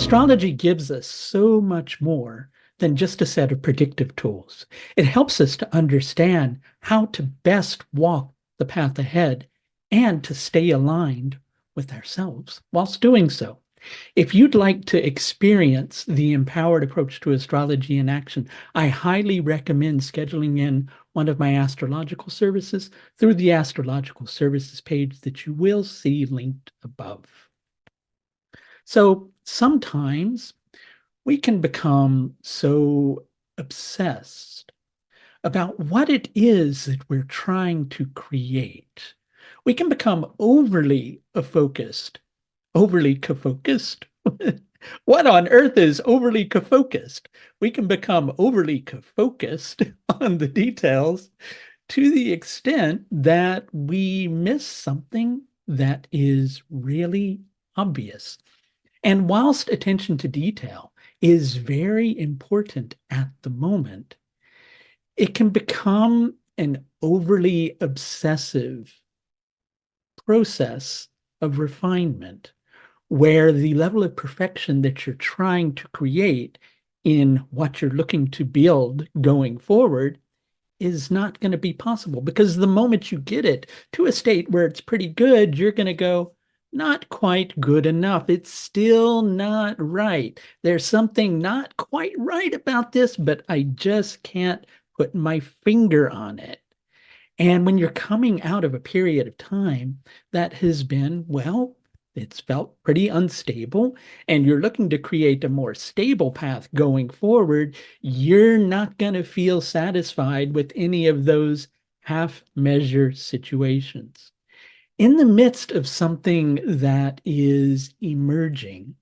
Astrology gives us so much more than just a set of predictive tools. It helps us to understand how to best walk the path ahead and to stay aligned with ourselves whilst doing so. If you'd like to experience the empowered approach to astrology in action, I highly recommend scheduling in one of my astrological services through the astrological services page that you will see linked above. So sometimes we can become so obsessed about what it is that we're trying to create. We can become overly focused. What on earth is overly focused? We can become overly focused on the details to the extent that we miss something that is really obvious. And whilst attention to detail is very important at the moment, it can become an overly obsessive process of refinement where the level of perfection that you're trying to create in what you're looking to build going forward is not going to be possible, because the moment you get it to a state where it's pretty good, you're going to go, not quite good enough. It's still not right. There's something not quite right about this, but I just can't put my finger on it. And when you're coming out of a period of time that has been, well, it's felt pretty unstable, and you're looking to create a more stable path going forward, you're not going to feel satisfied with any of those half-measure situations. In the midst of something that is emerging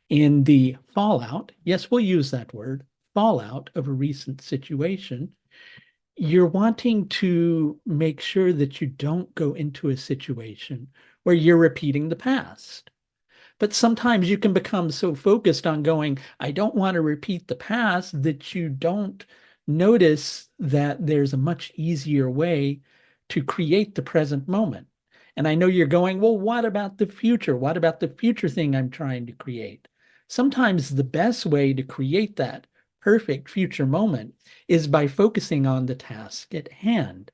in the fallout, yes, we'll use that word, fallout of a recent situation, you're wanting to make sure that you don't go into a situation where you're repeating the past. But sometimes you can become so focused on going, I don't want to repeat the past, that you don't notice that there's a much easier way to create the present moment. And I know you're going, well, what about the future? What about the future thing I'm trying to create? Sometimes the best way to create that perfect future moment is by focusing on the task at hand,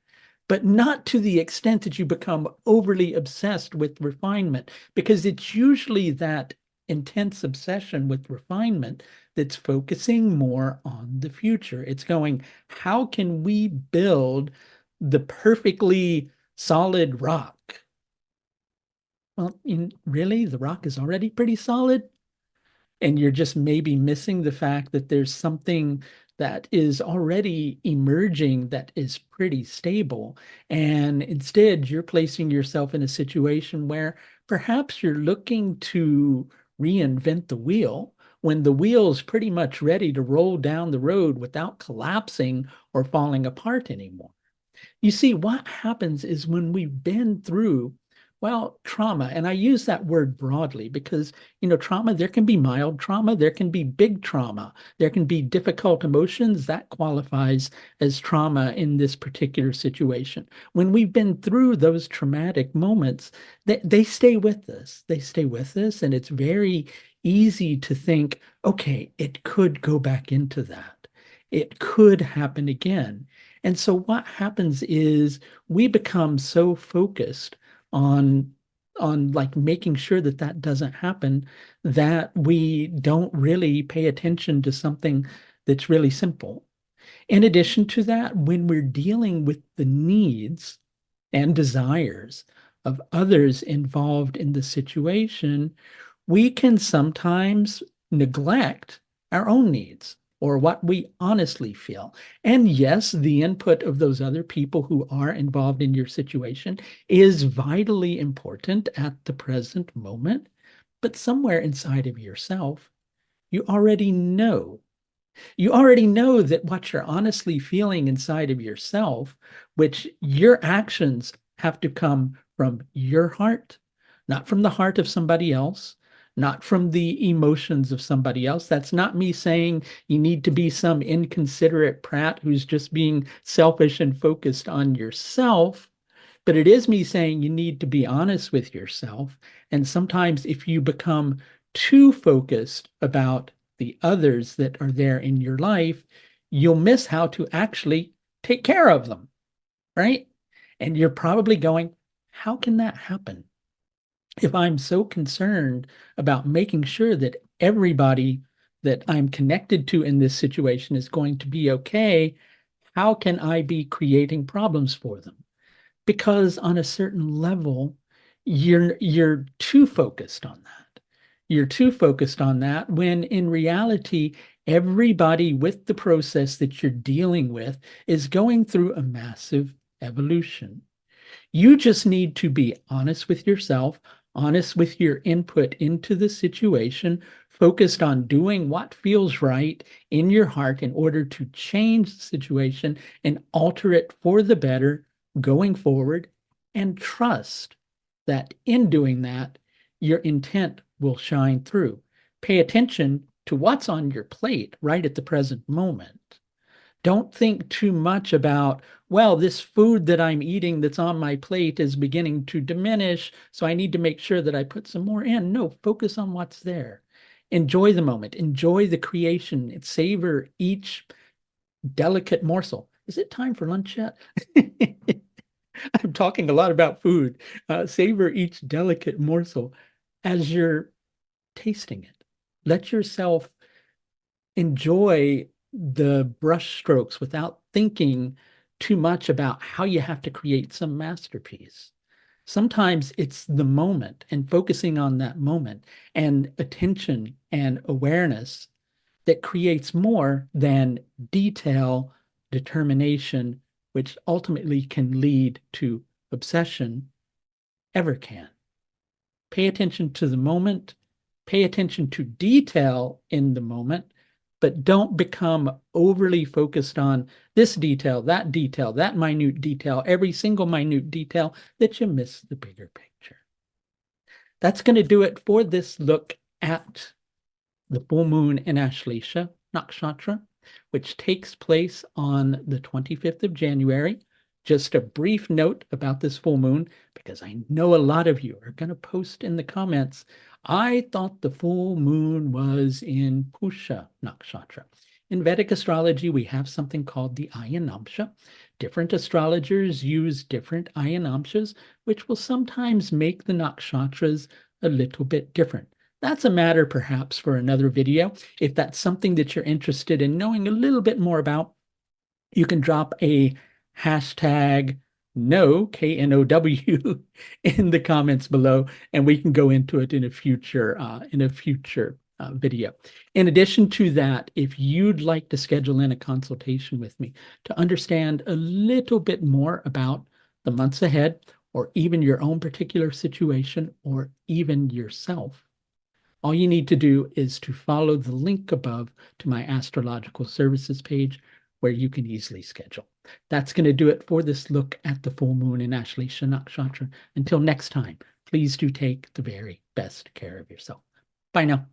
but not to the extent that you become overly obsessed with refinement, because it's usually that intense obsession with refinement that's focusing more on the future. It's going, how can we build the perfectly solid rock? Well, really, the rock is already pretty solid, and you're just maybe missing the fact that there's something that is already emerging that is pretty stable. And instead, you're placing yourself in a situation where perhaps you're looking to reinvent the wheel when the wheel's pretty much ready to roll down the road without collapsing or falling apart anymore. You see, what happens is when we've been through, well, trauma, and I use that word broadly because, trauma, there can be mild trauma, there can be big trauma, there can be difficult emotions that qualifies as trauma in this particular situation. When we've been through those traumatic moments, they stay with us. They stay with us, and it's very easy to think, okay, it could go back into that. It could happen again. And so what happens is we become so focused on like making sure that that doesn't happen that we don't really pay attention to something that's really simple. In addition to that, when we're dealing with the needs and desires of others involved in the situation, we can sometimes neglect our own needs or what we honestly feel. And yes, the input of those other people who are involved in your situation is vitally important at the present moment, but somewhere inside of yourself, you already know. You already know that what you're honestly feeling inside of yourself, which your actions have to come from your heart, not from the heart of somebody else, not from the emotions of somebody else. That's not me saying you need to be some inconsiderate prat who's just being selfish and focused on yourself. But it is me saying you need to be honest with yourself. And sometimes if you become too focused about the others that are there in your life, you'll miss how to actually take care of them, right? And you're probably going, how can that happen? If I'm so concerned about making sure that everybody that I'm connected to in this situation is going to be okay, how can I be creating problems for them? Because on a certain level, you're too focused on that. You're too focused on that when in reality, everybody with the process that you're dealing with is going through a massive evolution. You just need to be honest with yourself, honest with your input into the situation, focused on doing what feels right in your heart in order to change the situation and alter it for the better going forward, and trust that in doing that, your intent will shine through. Pay attention to what's on your plate right at the present moment. Don't think too much about, well, this food that I'm eating that's on my plate is beginning to diminish, so I need to make sure that I put some more in. No, focus on what's there. Enjoy the moment, enjoy the creation, and savor each delicate morsel. Is it time for lunch yet? I'm talking a lot about food. Savor each delicate morsel as you're tasting it. Let yourself enjoy the brush strokes without thinking too much about how you have to create some masterpiece. Sometimes it's the moment and focusing on that moment and attention and awareness that creates more than detail, determination, which ultimately can lead to obsession, ever can. Pay attention to the moment, pay attention to detail in the moment, but don't become overly focused on this detail, that minute detail, every single minute detail that you miss the bigger picture. That's going to do it for this look at the full moon in Ashlesha Nakshatra, which takes place on the 25th of January. Just a brief note about this full moon, because I know a lot of you are going to post in the comments. I thought the full moon was in Pusha Nakshatra. In Vedic astrology, we have something called the Ayanamsha. Different astrologers use different Ayanamshas, which will sometimes make the nakshatras a little bit different. That's a matter perhaps for another video. If that's something that you're interested in knowing a little bit more about, you can drop a hashtag no, K-N-O-W, in the comments below, and we can go into it in a future video. In addition to that, if you'd like to schedule in a consultation with me to understand a little bit more about the months ahead, or even your own particular situation, or even yourself, all you need to do is to follow the link above to my astrological services page where you can easily schedule. That's going to do it for this look at the full moon in Ashlesha Nakshatra. Until next time, please do take the very best care of yourself. Bye now.